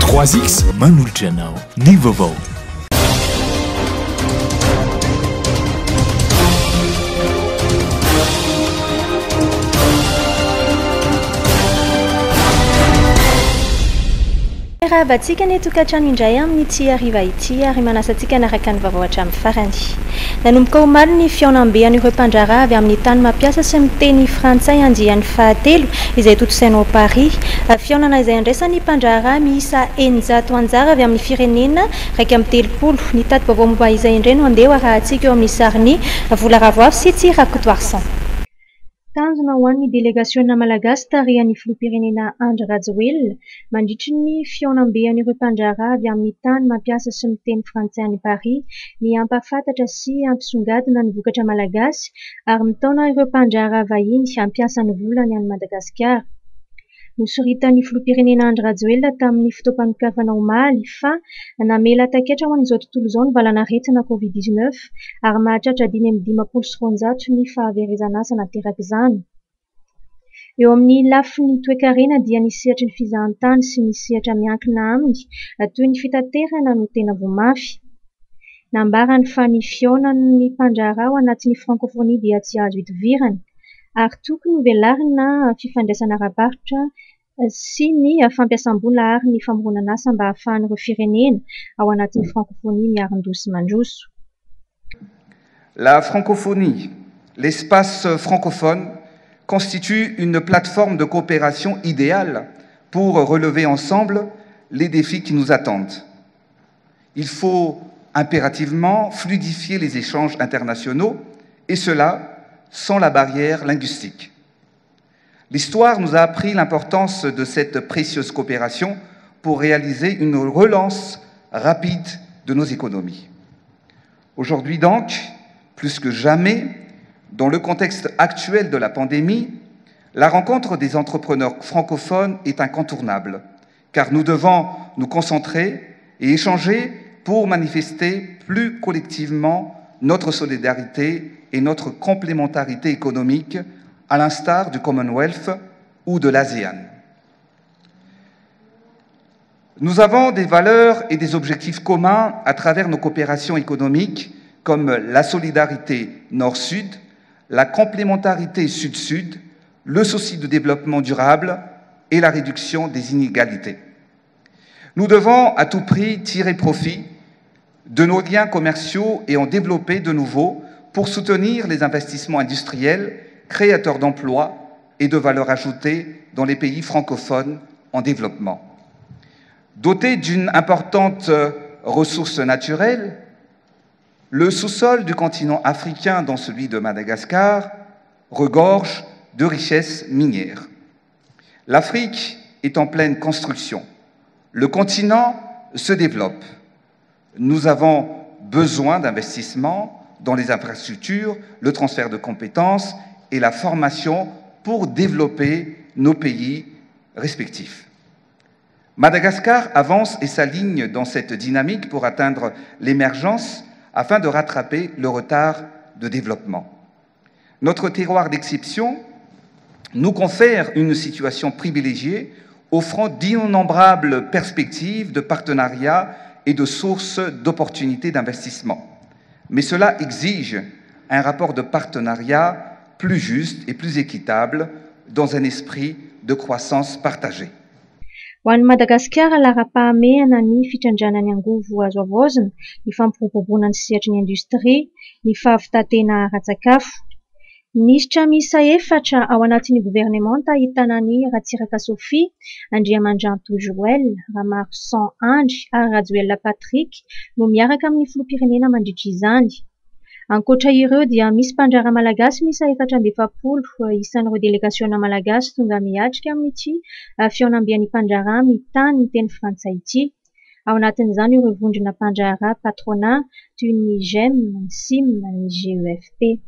3X manolotra anao ny vaovao. Raha vatsika ny tokantrano indray amin'ity hariva ity ary manasantsika naraka ny vaovao hatramin'ny farany. Nanomboka omaly ny fiaonam-bean'ireo mpandraharaha avy amin'ny tany mampiasa sy miteny frantsay andian'ny fahatelo izay totosainao Paris. Fiaonana izay andraisan'ny mpandraharaha miisa 900 anjara avy amin'ny firenena raika amin'ny telopolo. Ny tady vaovao momba izay indray no andeha arahantsika eo amin'ny sariny vola ravoafy sy Tsirakotoarsan. Tanjona ho an'ny delegasiona malagasy tarihan'ny filoham-pirenena Andry Rajoelina mandritry ny fiaonam-bean'ireo mpandraharaha avy amin'ny tany mampiasa sy miteny frantsay any Paris ny ampahafantatra sy ampisongadina ny vokatra malagasy ary mitaona ireo mpandraharaha vahiny hampiasa ny volany any Madagasikara. Nosoritan'ny filoham-pirenena Andry Rajoelina tamin'ny fotoam-panokafana omaly fa namela taketra ho an'izao tontolo izao ny valanaretina Covid-19 ary mahatratra 520 ny fahaverezana asa nateraka izany. Eo amin'ny lafiny toe-karena dia ny sehatry ny fizahan-tany sy ny sehatra miankina aminy toy ny fitaterana no tena voamafy. Nambarany fa ny fiaonan'ny mpandraharaha ao anatin'ny francophonie dia tsy azo itovirana ary tokony ho velarina fifandraisana ara-barotra sy ny fampiasam-bola ary ny famoronana asa mba ahafahan'ireo firenena ao anatin'ny francophonie miaro-ndoha sy mandroso. La francophonie, l'espace francophone, constitue une plateforme de coopération idéale pour relever ensemble les défis qui nous attendent. Il faut impérativement fluidifier les échanges internationaux, et cela sans la barrière linguistique. L'histoire nous a appris l'importance de cette précieuse coopération pour réaliser une relance rapide de nos économies. Aujourd'hui donc, plus que jamais, dans le contexte actuel de la pandémie, la rencontre des entrepreneurs francophones est incontournable, car nous devons nous concentrer et échanger pour manifester plus collectivement notre solidarité et notre complémentarité économique, à l'instar du Commonwealth ou de l'ASEAN. Nous avons des valeurs et des objectifs communs à travers nos coopérations économiques, comme la solidarité Nord-Sud, la complémentarité Sud-Sud, le souci de développement durable et la réduction des inégalités. Nous devons à tout prix tirer profit de nos liens commerciaux et en développer de nouveaux pour soutenir les investissements industriels, créateurs d'emplois et de valeur ajoutée dans les pays francophones en développement. Doté d'une importante ressource naturelle, le sous-sol du continent africain, dont celui de Madagascar, regorge de richesses minières. L'Afrique est en pleine construction. Le continent se développe. Nous avons besoin d'investissements dans les infrastructures, le transfert de compétences et la formation pour développer nos pays respectifs. Madagascar avance et s'aligne dans cette dynamique pour atteindre l'émergence afin de rattraper le retard de développement. Notre terroir d'exception nous confère une situation privilégiée, offrant d'innombrables perspectives de partenariat et de sources d'opportunités d'investissement. Mais cela exige un rapport de partenariat plus juste et plus équitable dans un esprit de croissance partagée. Ho an'ny Madagasikara lara-pahamehana ny fitrandrana ny angovo azo avaozina, ny fampiroboroana ny sehatry ny indostria, ny fahavitatena ara-tsakafo. Ministra miisa 4 ao anatin'ny governemanta ahitana ny Ratsiraka Sophie, Andriamandrato Joël, Ramarsan Andry ary Rajoelina Patrick no miaraka amin'ny filoham-pirenena mandritra izany. Ankoatra ireo dia misy mpandraharaha malagasy miisa 470 isan'ireo delegasiona malagasy tonga miatrika amin'ity fiaonam-bean'ny mpandraharaha mitany ny teny frantsay ity. Ao anatin'izany ireo vondrona mpandraharaha patronat toy ny GEM, ny SIM, ny GEFP.